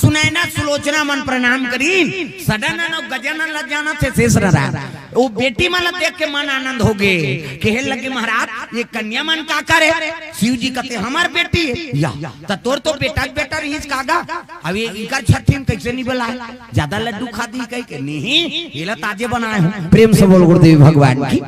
सुनैना सुलोचना मन प्रणाम करी सडन गजानन लजाना थे शेष नारायण वो बेटी मन देख के मन आनंद हो गए कहे लगे महाराज ये कन्या मन का करे शिव जी कहते हमार बेटी है या तोर तो बेटा रही कागा अब ये इकर छठीन कैसे नहीं बोला ज्यादा लड्डू खा दी कहीं के नहीं ये ताजे बनाए हूँ। प्रेम से बोल गुरुदेव भगवान की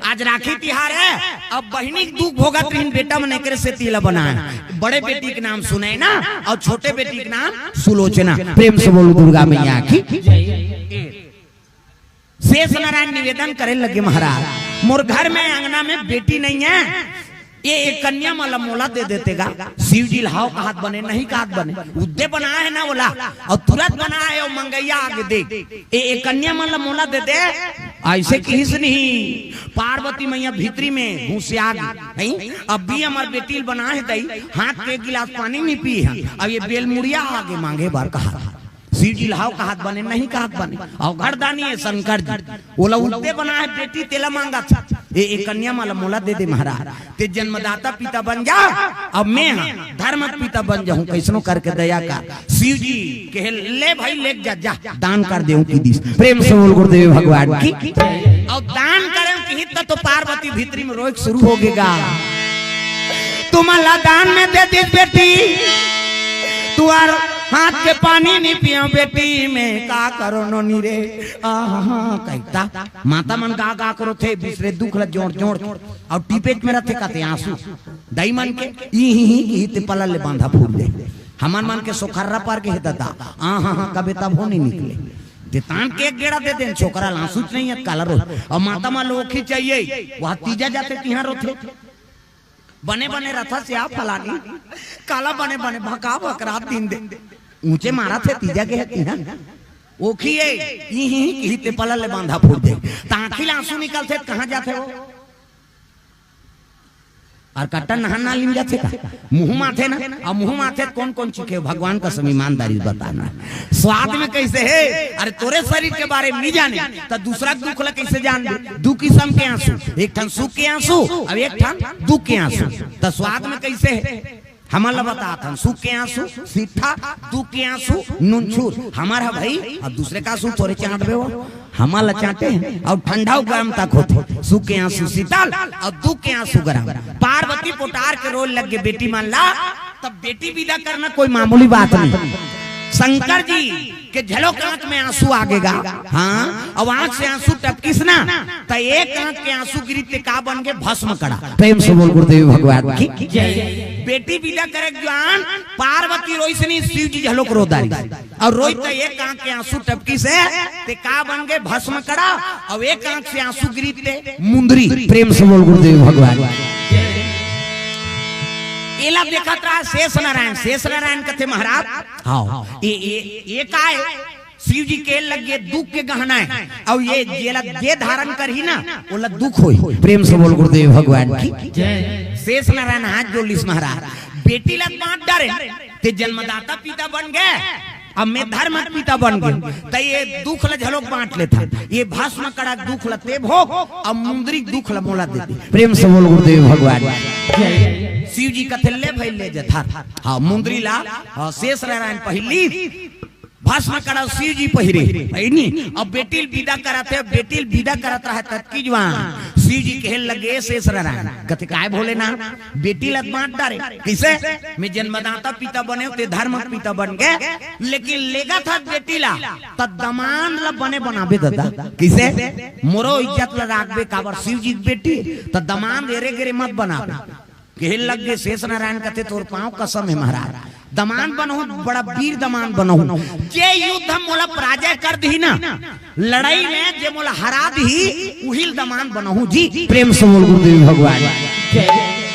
आज राखी तिहार है अब बहनी दुख भोगत रही बेटा मन एक से तिला बनाए बड़े बेटी के नाम सुनैना और छोटे बेटी के नाम सुलोचना। प्रेम से बोलो दुर्गा मैया की। शेष नारायण निवेदन करे लगे महाराज मोर घर में अंगना में बेटी नहीं है ये एक कन्या माला मोला दे देतेगा शिव जी लाओ का हाथ बने नहीं का हाथ बने उद्दे बनाया है ना बोला और तुरंत बनाया है और मंगैया आगे देख ये कन्या माला मोला दे दे ऐसे किस नहीं पार्वती मैया भीतरी में घुस आ गई नहीं अब भी हमारे बेटी बना है दई हाथ पे गिलास पानी नहीं पी है अब ये बेलमुड़िया आगे मांगे बार कहा शिव जी लाओ का हाथ बने नहीं का हाथ बने और घरदानी है शंकर जी बोला उल्टे बना है बेटी तेला मांगा था ये कन्या माला मोला दे दे महाराज ते जन्मदाता पिता बन जा अब मैं धर्म पिता बन जाऊं कैसनो करके दया का शिव जी कहे ले भाई ले जा दान कर दे की दिस। प्रेम से बोल गुरुदेव भगवान की और दान करें की तो पार्वती भीतरी में रोक शुरू हो गएगा तुम्हारा दान में दे दी बेटी तुआर हाथ के पानी नहीं पिया बेटी में का करो नो नीरे कहता माता मन का करो थे दूसरे दुख ल जोड़ जोड़ और टिपेट में रहते कहते आंसू दई मन के ई ते पला ले बांधा फूल दे हमान मन के सोखर्रा पार के दादा कबे तब हो नहीं निकले ते तान के एक गेड़ा दे दे छोकरा आंसू नहीं है काला रो और माता मा लोखी चाहिए वहां तीजा जाते तिहां रोथे बने बने रथा से आप फलानी काला बने बने भका भकरा दिन दे ऊंचे मारा थे तीजा के है ओखिए ही ते पला ले बांधा फूट दे ताखिल आंसू निकलते कहां जाते हो और कट्टा नहाना लिम जाते का मुंह माथे ना और मुंह माथे कौन कौन चुके भगवान का सब ईमानदारी बताना स्वाद में कैसे है अरे तोरे शरीर के बारे में नहीं जाने तो दूसरा दुख ला कैसे जान दे दू किस्म के आंसू एक ठन सुख के आंसू और एक ठन दुख के आंसू तो स्वाद में कैसे है हमारा बता था सुख के आंसू सीठा दुख के आंसू नूनछूर हमारा भाई और दूसरे का आंसू थोड़े चाट दे वो हमारा चाटे हैं और ठंडा गर्म तक होते सुख के आंसू शीतल और दुख के आंसू गर्म। पार्वती पोटार के रोल लग गए बेटी मान ला तब बेटी विदा करना कोई मामूली बात नहीं। शंकर जी के झलोक आंख में आंसू आगेगा हाँ और आंख से आंसू टपकिस ना तो एक आंख के आंसू गिरते का बन के भस्म कड़ा। प्रेम से बोल गुरुदेव भगवान की बेटी विदा करे ज्ञान पार्वती रोशनी शिव जी झलोक रोदारी और रोई तो एक आंख के आंसू टपकी से ते का बन गए भस्म कड़ा और एक आंख से आंसू गिरते मुंदरी। प्रेम से बोल गुरुदेव भगवान एला देखा था शेष नारायण कथे महाराज हाँ ये का है शिव जी के लगे दुख के गहना है और ये जेला दे धारण कर ही ना ओला दुख होई। प्रेम से बोल गुरुदेव भगवान की शेष नारायण हाथ जोड़िस महाराज बेटी ला बांट डारे ते जन्मदाता पिता बन गए अब मैं धर्म पिता बन गए तो ये दुख ला झलोक बांट लेता ये भस्म कड़ा दुख ला ते भोग अब मुंदरी दुख ला मोला देती। प्रेम से बोल गुरुदेव भगवान शिव जी कथे ले भाई ले जथा हाँ मुंदरी ला शेष नारायण पहली भस्म कड़ा शिव जी पहिरे नहीं अब बेटी विदा कराते बेटी विदा करत रहा तत्की जवान शिव जी कहे लगे शेष नारायण कथे काय भोले ना बेटी लत बांट डारे किसे मैं जन्मदाता पिता बने ते धर्म पिता बन गए लेकिन लेगा था बेटी ला त दमान ला बने बनाबे दादा किसे मोरो इज्जत ला राखबे काबर शिव जी बेटी त दमान देरे गिरे मत बनाबे कहे लग गए शेष नारायण कथे तोर पांव कसम है महाराज दमान बनहु बड़ा वीर दमान बनहु जे युद्ध मोला पराजय कर दी ना लड़ाई में जे मोला हरा दी उहिल दमान बनहु जी। प्रेम से बोल गुरुदेव भगवान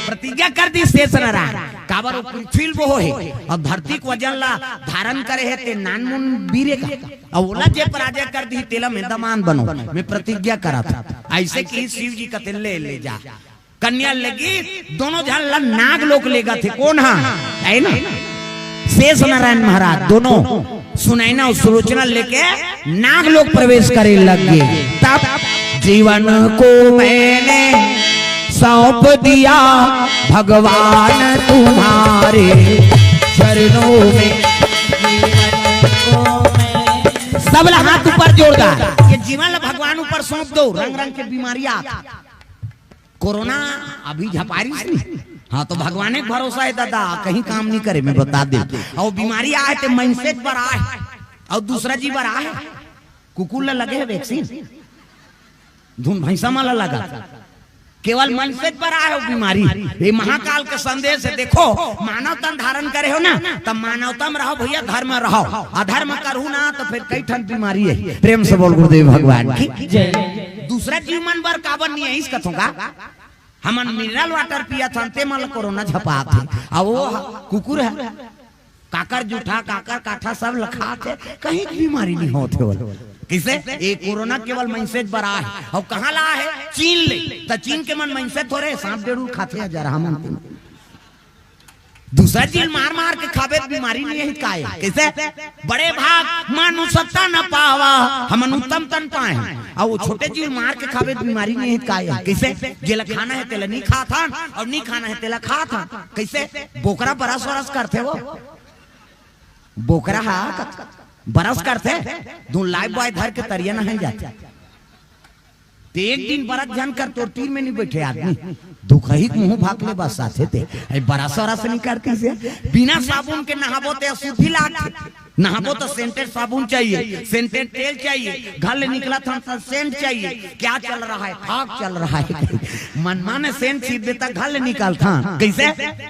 प्रतिज्ञा कर दी शेष नारायण काबर पृथ्वी वो है और धरती को वजन ला धारण करे है ते नानमुन वीरे का और ओला जे पराजय कर दी तेला में दमान बनो मैं प्रतिज्ञा करा था ऐसे की शिव जी का तिल्ले ले जा कन्या लगी दोनों जन नाग लोक लेगा थे कौन है ना शेष नारायण महाराज दोनों सुनैना और सुलोचना लेके नाग लोक प्रवेश करे लगे तब जीवन को मैंने सौंप दिया भगवान तुम्हारे चरणों में सब हाथ ऊपर जोरदार। ये जीवन भगवान ऊपर सौंप दो। रंग रंग के बीमारियां, कोरोना अभी झपारी नहीं। हाँ तो भगवान के भरोसा है दादा, कहीं काम नहीं करे मैं बता दे। और बीमारी आए तो माइंडसेट पर आए और दूसरा जी पर आए। कुकुर लगे है वैक्सीन, धुन भैंसा माला लगा, केवल माइंडसेट पर आए हो बीमारी। ये महाकाल के संदेश है। देखो मानव तन धारण करे हो ना, तब मानवता में रहो भैया, धर्म में रहो। अधर्म करू ना तो फिर कई ठन बीमारी है। प्रेम से बोल गुरुदेव भगवान की जय। दूसरा जीव मन बर काबर नहीं है इस कथों का। हमन मिनरल वाटर पिया था ते मल कोरोना झपा थे। अब वो कुकुर है, काकर जूठा काकर काठा सब लखा थे, कहीं बीमारी नहीं होते बोल। किसे ये कोरोना केवल मैसेज बरा है। और कहाँ ला है? चीन ले। तो चीन के मन मैसेज थोड़े सांप डेढ़ खाते हैं जरा हम। दूसरा चीज मार मार के खावे बीमारी नहीं है काय। कैसे बड़े भाग मानु सत्ता न पावा हमन उत्तम तन पाए। और वो छोटे चीज मार के खावे बीमारी नहीं है काय। कैसे जेला खाना है तेला नहीं खा था और नहीं खाना है तेला खा था। कैसे बोकरा बरस वरस करते वो बोकरा बरस करते दो लाइफ बॉय धर के तरिया नहीं जाते। एक दिन बरस जन कर तो तीन में नहीं बैठे आदमी, दुखही मुंह भाग ले बस साथे थे। बरस वरस नहीं करते से बिना साबुन के नहाबो ते अशुद्धि लागते। नहाबो तो सेंटेड साबुन चाहिए, सेंटेड तेल चाहिए, घर ले निकला था सेंट चाहिए। क्या चल रहा है? फाग चल रहा है। मनमाने ने सेंट छीट देता, घर ले निकाल था। कैसे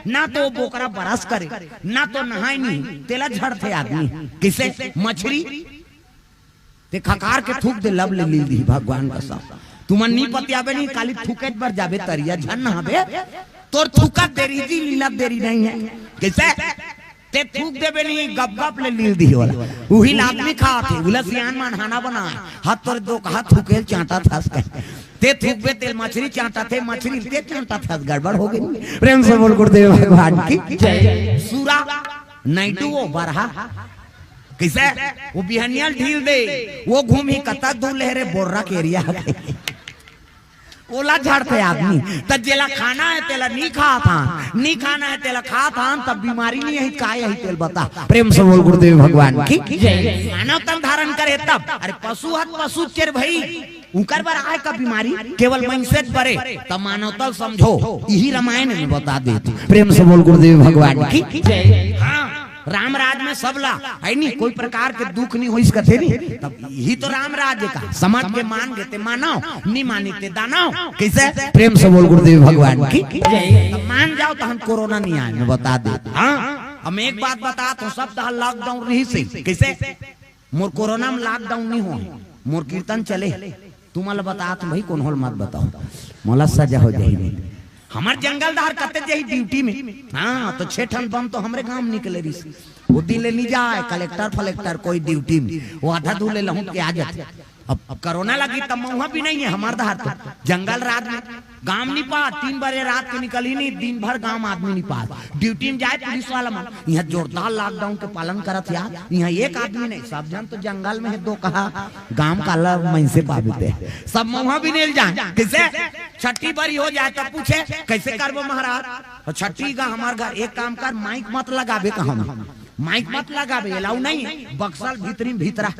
ना तो बोकरा बरस करे ना तो नहाए नहीं, तेला झड़ते आदमी। किसे मछली ते खकार के थूक दे लब ले ली दी भगवान का सब। तुमन नहीं पतियाबे नहीं काली थूके बर जाबे तरिया झन नहाबे तोर थूका देरी जी लीला देरी नहीं है। कैसे ते थूक देबे नहीं गप गप ले लील दी वाला वही आदमी खाते उला सियान मान खाना बना हाथ तोर दो हाथ थूके चाटा था ते थूकबे तेल मछली चाटा थे, मछली ते चाटा था, गड़बड़ हो गई। प्रेम से बोल गुरुदेव भगवान की जय। सूरा नाइटू वो बरहा कैसे वो बिहनियल ढील दे वो घूमी कता दूर लहरे बोर्रा के एरिया ओला झाड़ते आदमी। तब जेला खाना है तेला नहीं खा था, नहीं खाना है तेला खा था, तब बीमारी नहीं है काय है तेल बता। प्रेम से बोल गुरुदेव भगवान की जय। मानव तन धारण करे तब अरे पशु हत पशु चेर भाई उनकर पर आए का बीमारी केवल माइंडसेट बरे तब मानवता समझो। यही रामायण में बता दे। प्रेम से बोल गुरुदेव भगवान की जय। हाँ राम राज में सबला है नहीं कोई प्रकार के दुख नहीं हो इसका थे नहीं। तब यही तो राम राज का समझ के मान गए थे मानो नहीं मानी थे दानो। कैसे प्रेम से बोल गुरुदेव भगवान की तब मान जाओ तो हम कोरोना नहीं आए मैं बता दे। हाँ हम एक बात बता तो सब लॉकडाउन रही से। कैसे मोर कोरोना में लॉकडाउन नहीं हो, मोर कीर्तन चले। तुम्हारा बता तो भाई कौन होल मत बताओ मोला सजा हो जाए। हमार जंगल दार कते जाई ड्यूटी में। हाँ तो 6 टन बम तो हमरे गांव निकले रही। वो दिन ले नहीं जाए कलेक्टर फलेक्टर कोई ड्यूटी में, वो आधा दूर ले लहूं के आ जाते। अब कोरोना लगी तब वहां भी नहीं है हमार दार तो जंगल रात में गांव नहीं पा 3 बजे रात के निकली नहीं दिन भर गांव आदमी नहीं पा ड्यूटी में जाए पुलिस वाला मन। यहाँ जोरदार लॉकडाउन के पालन करत यार। यहाँ एक आदमी नहीं सब जन तो जंगल में है दो कहा गांव का अलग मन से पाते सब वहां भी नहीं जाए। कैसे छठी बारी हो जाए तब पूछे कैसे करबो महाराज। छठी का हमार घर एक काम कर माइक मत लगाबे कहा माइक मत लगाबे अलाउ नहीं है बक्सल भीतरी भीतरा।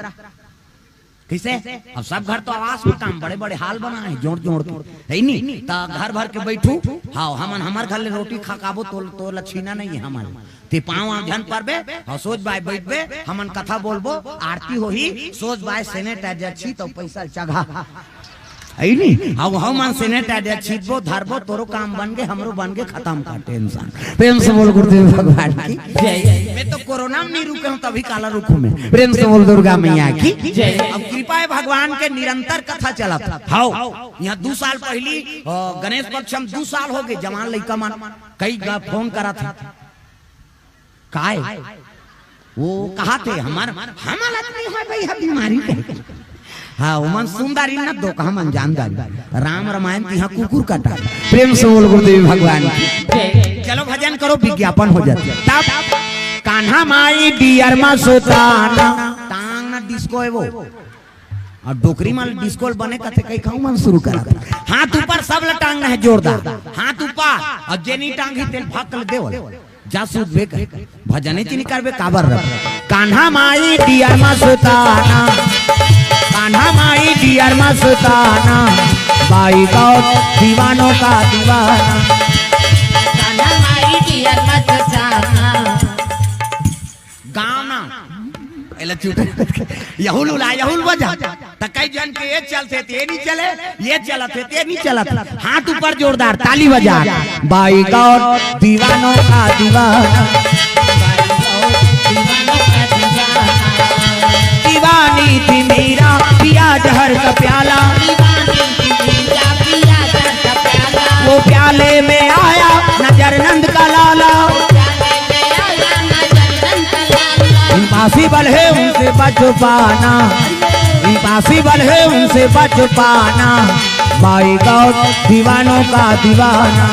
कैसे अब सब घर तो आवास में काम बड़े बड़े हाल बना है जोड़ जोड़ के है नहीं ता घर भर के बैठू। हाँ हमन हमार घर ले रोटी खाकाबो तो लक्षीना नहीं है हमारे ते पाँव झन परबे और सोच बाय बैठबे हमन कथा बोलबो आरती होही सोच बाय सैनिटाइजर छी तो पैसा चढ़ा है नहीं। अब हम सैनिटाइजर छीटबो धरबो तोरो काम बन गए हमरो बन गए खत्म का टेंशन। प्रेम से बोल गुरुदेव भगवान की जय। मैं तो कोरोना में नहीं रुके हूँ तभी काला रुकू में। प्रेम से बोल दुर्गा मैया की जय। अब कृपा है भगवान के निरंतर कथा चला था। हाँ यहाँ 2 साल पहली गणेश पक्ष हम 2 साल हो गए जवान लड़का मन कई फोन करा था काय वो कहा थे हमारा नहीं है भाई बीमारी। हाँ उमन सुंदरी न दो कहा मन जानदारी राम रामायण यहाँ कुकुर काटा। प्रेम से बोल गुरुदेव भगवान की चलो भजन करो विज्ञापन हो जाते। तब कान्हा माई डियर मा सोताना टांग ना डिस्को है वो और डोकरी माल डिस्को बने कथे कई खाऊ मन शुरू करा। हाथ ऊपर सब टांगना है जोरदार हाथ ऊपर और जेनी टांगी तेल भाग कर देवल जासूद बेक भजने चिनी करबे काबर रख कान्हा माई डियर मस्ताना, कान्हा माई डियर मस्ताना, बाई गौर दीवानों का दीवाना, कान्हा माई डियर मस्ताना। गाना यहुल उला यहुल बजा त कई जन के ये चलते थे नहीं चले, ये चलते थे नहीं चलत, हाथ ऊपर जोरदार ताली बजा, बाई गौर दीवानों का दीवाना, दीवानी थी मेरा पिया जहर का प्याला, वो प्याले में आया नजर नंद का लाला, इम्पॉसिबल है उनसे बच पाना, इम्पॉसिबल है उनसे बच पाना, बाई गौर दीवानों का दीवाना,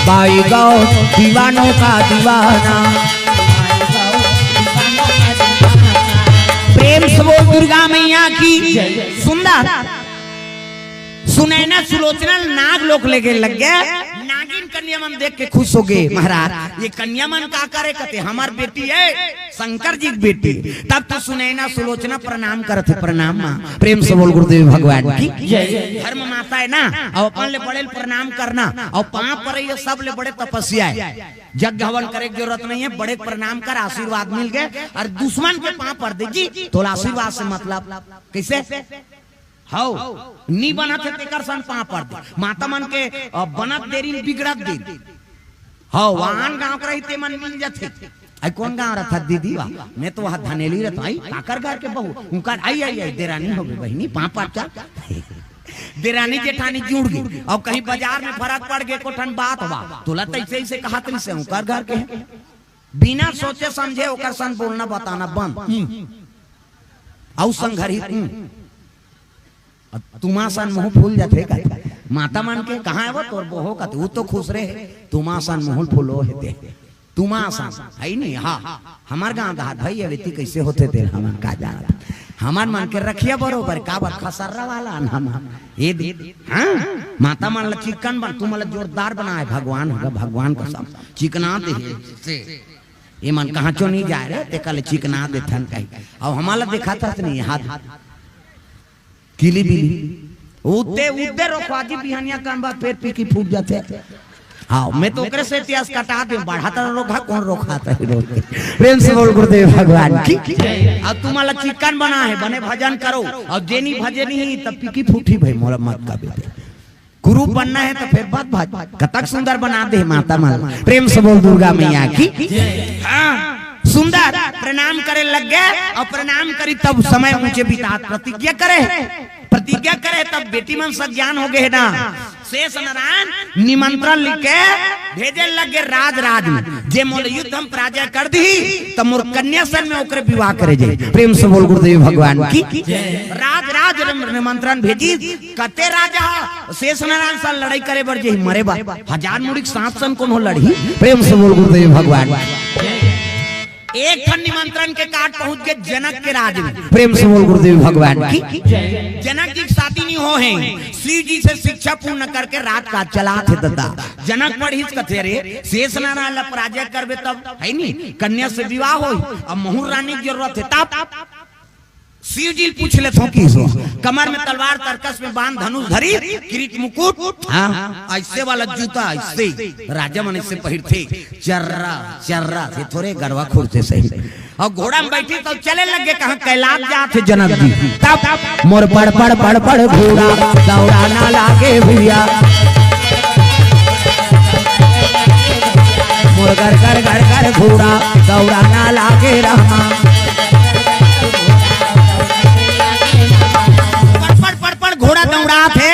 बाई गौर दीवानों का दीवाना। प्रेम से वो दुर्गा मैया की सुंदर सुनैना सुलोचना नाग लोक लेके लग गया। नागिन कन्यामन देख के खुश हो गए, महाराज ये कन्यामन का करे कहते हमार बेटी है शंकर जी की बेटी। तब तो सुनैना सुलोचना प्रणाम करते, प्रणाम माँ। प्रेम से बोल गुरुदेव भगवान की धर्म माता है ना, और अपन ले बड़े प्रणाम करना, और पाँव पर ये सब ले बड़े तपस्या है, जग हवन करे की जरूरत नहीं है, बड़े प्रणाम कर आशीर्वाद मिल गए। और दुश्मन के पाँव पर दे जी तो आशीर्वाद से मतलब कैसे हाउ नी बनत है तेकर सन पाँव पर दे, माता मन के बनत देरी बिगड़त दे हाउ वाहन गांव के रहते मन मिल जाते। आई कौन गांव रहा दीदी वाह मैं तो वहां धनेली रहता आई काकर घर के बहू उनका आई आई आई देरानी हो गई बहनी पाँव पर चल देरानी जेठानी जुड़ गई, और कहीं बाजार में फर्क पड़ गए कोठन बात बा तोला तैसे ही से कहा तरी से उनका घर के बिना सोचे समझे ओकर सन बोलना बताना बंद औ संघरी तुमा सन मुंह फूल जाते का माता मन के कहा है वो तोर बोहो का वो तो खुश रहे तुमा सन मुंह फूलो है तुमा सन है नहीं। हाँ हमार गांव दाद भाई अवेती कैसे होते थे हमन का जाना हमार मन के रखिया बरोबर का बात खसर्रा वाला हम ये दे हाँ माता मन ला चिकन बन तुम ला जोरदार बना है भगवान होगा भगवान का सब चिकना दे से ये मन कहाँ चो नहीं जा रहे ते कल चिकना दे थन कहीं और हमारा देखा था नहीं हाथ किली बिली उते उते रोखवाजी बिहानिया काम बात पेट पी की फूट जाते। हाँ मैं तो ओकरे से इतिहास कटा दे बढ़ाता रोका कौन रोकाता है रोक प्रेम से बोल गुरुदेव भगवान की। अब तुम्हारा चिकन बना है बने भजन करो और जेनी भजनी ही तब पी की फूटी भाई मोला मत का बेटे गुरु बनना है तो फिर बात भाज कतक सुंदर बना दे माता माता। प्रेम से बोल दुर्गा मैया की। हाँ सुंदर प्रणाम करे लग गए और प्रणाम करी तब समय ऊंचे बिता प्रतिज्ञा करे तब बेटी मन सज्ञान हो गए ना शेष नारायण निमंत्रण लिखे भेजे लगे राज राज में जे मोल युद्ध हम पराजय कर दी तब मोर कन्या सन में ओकरे विवाह करे जे। प्रेम से बोल गुरुदेव भगवान की। राज राज निमंत्रण भेजी कते राजा शेष नारायण सन लड़ाई करे बर जे मरे बा हजार मुड़िक सांप सन कौन हो लड़ी। प्रेम से बोल गुरुदेव भगवान। एक खन निमंत्रण के काट पहुंच गए जनक के राज में। प्रेम से बोल गुरुदेव भगवान की। जनक जी की शादी नहीं हो है शिव जी से शिक्षा पूर्ण करके रात का चला थे दादा जनक पढ़ी कथे रे शेष नारायण ला पराजय करबे तब है नहीं कन्या से विवाह हो अब मोहर रानी की जरूरत है तब शिव जी पूछ ले थो की कमर में तलवार तरकस में बांध धनुष धरी किरीट मुकुट हाँ ऐसे वाला जूता ऐसे राजा मन से पहिर थे चर्रा चर्रा थे थोड़े गरवा खुरते सही और घोड़ा में बैठी तो चले लगे कहाँ कैलाश जाते जनक जी तब मोर पड़ पड़ पड़ पड़ घोड़ा दौड़ा ना लागे भैया मोर घर घर घर घर घोड़ा दौड़ा ना लागे रहमा घोड़ा दौड़ा थे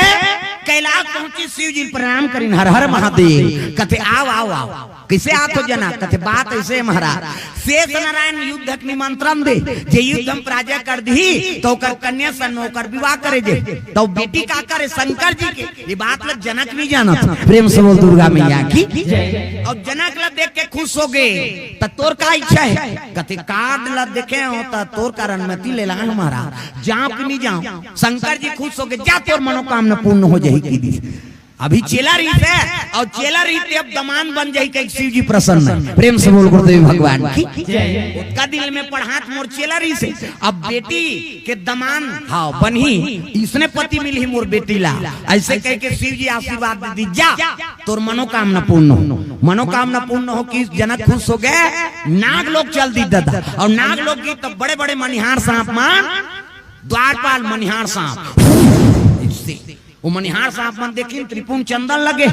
कैलाश पहुंची शिव जी प्रणाम करीन हर हर महादेव कथे आओ आओ आओ कैसे आत हो जना कथे बात ऐसे महाराज शेष नारायण युद्ध के निमंत्रण दे जे युद्ध हम पराजय कर दी तो कर कन्या सन होकर विवाह करे जे तो बेटी का करे शंकर जी के ये बात लग जनक नहीं जाना था। प्रेम से बोल दुर्गा मैया की। और जनक ला देख के खुश हो गए तो तोर का इच्छा है कथे कार्ड ला देखे हो तो तोर का अनुमति ले ला हमारा जाप नहीं जाओ शंकर जी खुश हो गए जा तोर मनोकामना पूर्ण हो जाएगी। अभी चेला रीत है और चेला रीत अब दमान बन जाई के शिव जी प्रसन्न। प्रेम से बोल गुरुदेव भगवान की उसका दिल में पढ़ात मोर चेला रीत से अब बेटी के दमान हाँ बनी इसने पति मिली मोर बेटी ला ऐसे कह के शिव जी आशीर्वाद दे दी जा तोर मनोकामना पूर्ण हो। मनोकामना पूर्ण हो कि जनक खुश हो गए। नाग लोग चल दी दादा और नाग लोग की तब बड़े बड़े मनिहार सांप मान द्वारपाल मनिहार सांप वो मनिहार सांप मन देखी त्रिपुण चंदन लगे।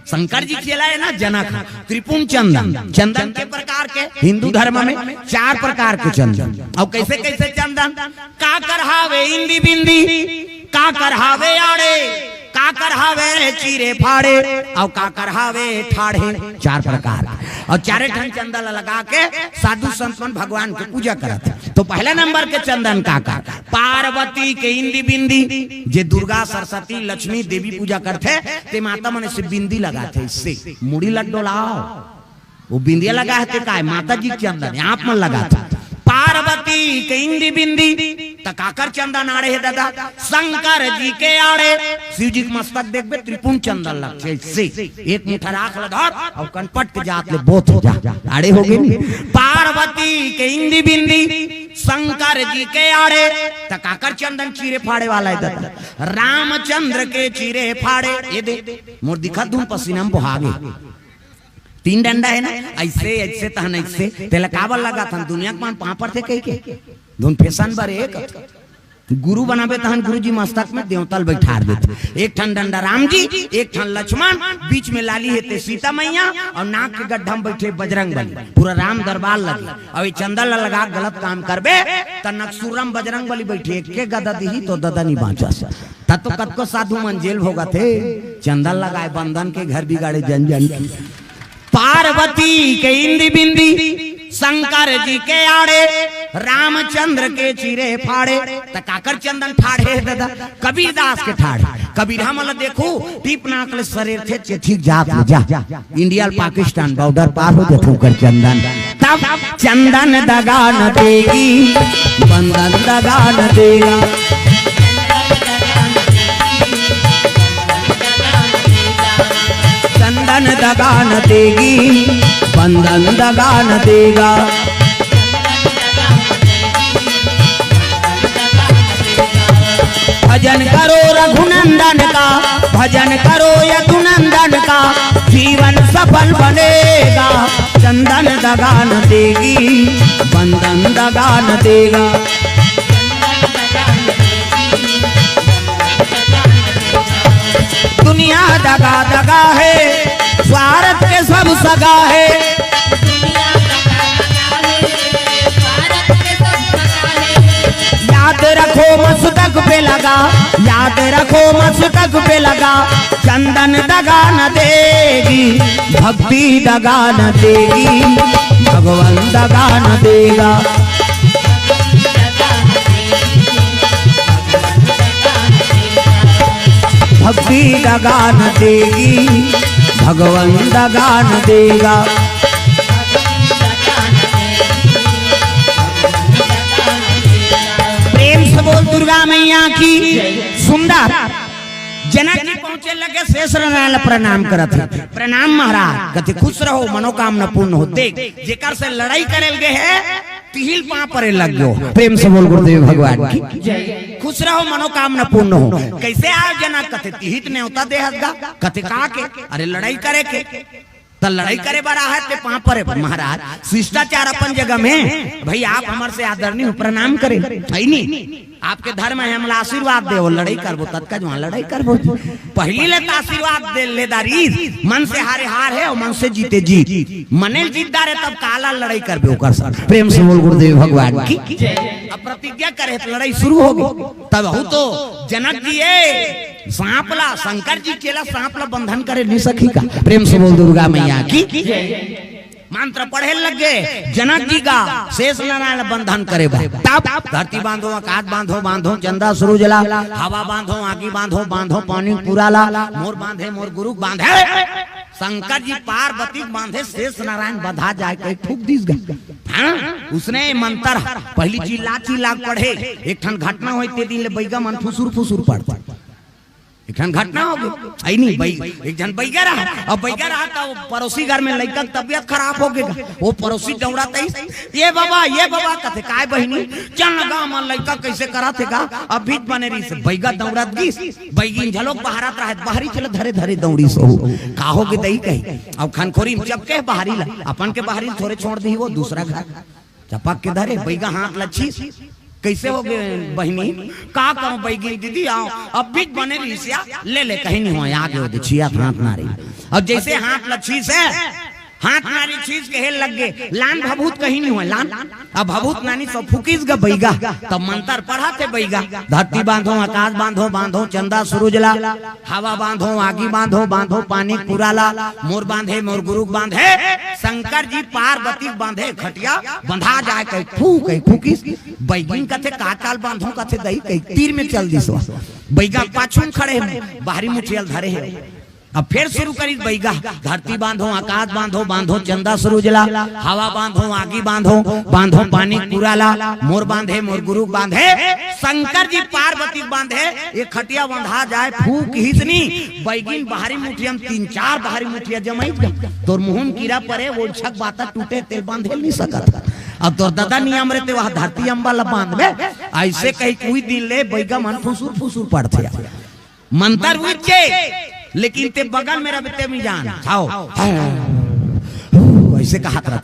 शंकर जी खेला है ना जनक त्रिपुण चंदन। चंदन के प्रकार के हिंदू धर्म में 4 प्रकार के चंदन। और कैसे कैसे चंदन का करहावे इंदी बिंदी का करहावे आड़े का करहावे चीरे फाड़े और का करहावे ठाड़े 4 प्रकार और 4 ठन चंदन लगा के साधु संतन भगवान के पूजा करते। तो पहला नंबर के चंदन का पार्वती के इंदी बिंदी जे दुर्गा सरस्वती लक्ष्मी देवी पूजा करते ते माता मन से बिंदी लगाते इससे मुड़ी लड्डो लाओ वो बिंदिया लगा है का माता जी चंदन आप मन लगाते। पार्वती के इंदी बिंदी तकाकर चंदन आड़े है दादा शंकर जी के आड़े शिव जी के मस्तक देखबे त्रिपुण चंदन लगते से एक मुठा राख लधर और कनपट के जात ले बोथ हो जा आड़े हो गए। पार्वती के इंदी बिंदी शंकर जी के आड़े तकाकर चंदन चीरे फाड़े वाला है दादा रामचंद्र के चीरे फाड़े ये दे मोर दिखा दूं पसीना में बहागे 3 डंडा है ना ऐसे ऐसे तहन ऐसे तेला काबल लगा था दुनिया के मान पापर थे कह के धुन फैशन बर एक गुरु बनाबे तहन गुरु जी मस्तक में देवतल बैठार देते। एक ठन डंडा राम जी एक ठन लक्ष्मण बीच में लाली हेते सीता मैया और नाक के गड्ढा में बैठे बजरंग बली पूरा राम दरबार लगे। और चंदन लगा गलत काम करबे त नक्सुरम बजरंग बली बैठे एक गदा दी तो ददा नहीं बाँचा तब तो कद को साधु मन जेल भोगा थे। चंदन लगाए बंधन के घर बिगाड़े जन जन की। पार्वती के इंदी बिंदी शंकर जी के आड़े रामचंद्र के चीरे फाड़े तकाकर चंदन ठाड़े दादा कबीरदास के ठाड़े कबीर हम देखो टीप नाकले शरीर थे ठीक जात जा इंडिया पाकिस्तान बॉर्डर पार हो जाते कर चंदन तब चंदन दगा न देगी बंधन दगा न देगा। चंदन दगा न देगी बंधन दगा न देगा। भजन करो रघुनंदन का भजन करो यदुनंदन का जीवन सफल बनेगा। चंदन दगा न देगी बंधन दगा न देगा। दुनिया दगा दगा है स्वार्थ के सब सगा है। याद रखो मस्तक पे लगा याद रखो मस्तक पे लगा। चंदन दगा न देगी भक्ति दगा न देगी भगवान दगा न देगा। भक्ति दगा न देगी भगवान दगा न देगा। प्रेम से बोल दुर्गा मैया की सुंदर। जनक जी पहुंचे लगे शेष नारायण प्रणाम करत प्रणाम महाराज कहते खुश रहो मनोकामना पूर्ण हो। देख जेकर से लड़ाई करे लगे है तिहिल पां परे लग गयो। प्रेम से बोल गुरुदेव भगवान की खुश रहो मनोकामना पूर्ण हो। कैसे आ जनक कहते तिहित ने होता देहगा कहते का के अरे लड़ाई करे के तो लड़ाई करे बड़ा है ते पां परे महाराज शिष्टाचार अपन जगह में भाई आप हमारे से आदरणीय प्रणाम करे है नहीं आपके धर्म है हमला आशीर्वाद दे लड़ाई करबो तत्का जो लड़ाई करबो पहली ले आशीर्वाद दे लेदारी मन से हारे हार है और मन से जीते जीत मने जीतदार है तब काला लड़ाई करबे ओकर साथ। प्रेम से बोल गुरुदेव भगवान की अब प्रतिज्ञा करे तो लड़ाई शुरू हो गई। तब हो तो जनक जी ए सांपला शंकर जी केला सांपला बंधन करे नहीं सकी का। प्रेम से बोल दुर्गा मैया की मंत्र पढ़े लगे जनक जी का शेष नारायण बंधन करे तब धरती बांधो आकाश बांधो बांधो चंदा शुरू जला हवा बांधो आगी बांधो बांधो पानी पूरा ला मोर बांधे मोर गुरु बांधे शंकर जी पार्वती बांधे शेष नारायण बधा जाए कहीं ठूक दिस गए। उसने मंत्र पहली चिल्ला चिल्ला पढ़े एक ठन घटना हुई ते दिन ले बैगा मन फुसुर फुसुर पड़ता घन घटना हो गई आई नहीं भाई एक जन बैगा रहा और बैगा रहा था वो पड़ोसी घर में लड़का की तबीयत खराब हो गई वो पड़ोसी दौड़ाते ये बाबा कहते काय बहिनी चल लगा मन लड़का कैसे करा थे का अब बीच बने रही से बैगा दौड़ात गीस बैगिन झलोक बहारत रहे बाहरी चले धरे धरे दौड़ी सो का हो गई दई कही अब खनखोरी जब के बाहरी ला अपन के बाहरी थोड़े छोड़ दी वो दूसरा घर चपक के धरे बैगा हाथ लच्छी कैसे हो गए बहनी का करूं बैगी दीदी आओ अब बीच बने रिसिया ले कहीं नहीं हो आगे हो छिया हाथ नारी अब जैसे हाथ लच्छी से हाथ नारी चीज के हेल लग गए लान भभूत कहीं नहीं हुआ लान अब भभूत नानी सब फुकीस गा बैगा तब मंत्र पढ़ाते बैगा धरती बांधो आकाश बांधो बांधो चंदा सूरजला हवा बांधो आगी बांधो बांधो पानी पुराला मोर बांधे मोर गुरु बांधे शंकर जी पार्वती बांधे खटिया बंधा जाए कहीं फूकिस बैगिन कथे काकाल बांधो कथे दही कहीं तीर में चल दी सो बैगा पाछू खड़े बाहरी मुठियल धरे है अब फिर शुरू करी बैगा धरती बांधो आकाश बांधो बांधो चंदा सूरजला हवा बांधो आगी बांधो बांधो पानी पुराला मोर बांधे मोर गुरु बांधे शंकर जी पार्वती बांधे ये खटिया बंधा जाए फूक हितनी बैगिन बाहरी मुठियम 3-4 बाहरी मुठिया जमाई तोर मुहम कीड़ा परे वो छक बाता टूटे तेल बांधे नहीं सकत अब तोर दादा नियम रहते वहां धरती अम्बा बांध में ऐसे कहीं कोई दिन ले बैगा मन फुसूर पड़ते मंत्र हुई लेकिन ते बगल मेरा बेटे में जान खाओ ऐसे कहा था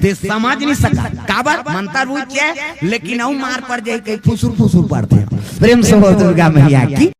ते समझ नहीं सका काबर मंत्र हुई लेकिन औ मार पड़ जाए कहीं फुसूर पड़ते प्रेम से दुर्गा मैया की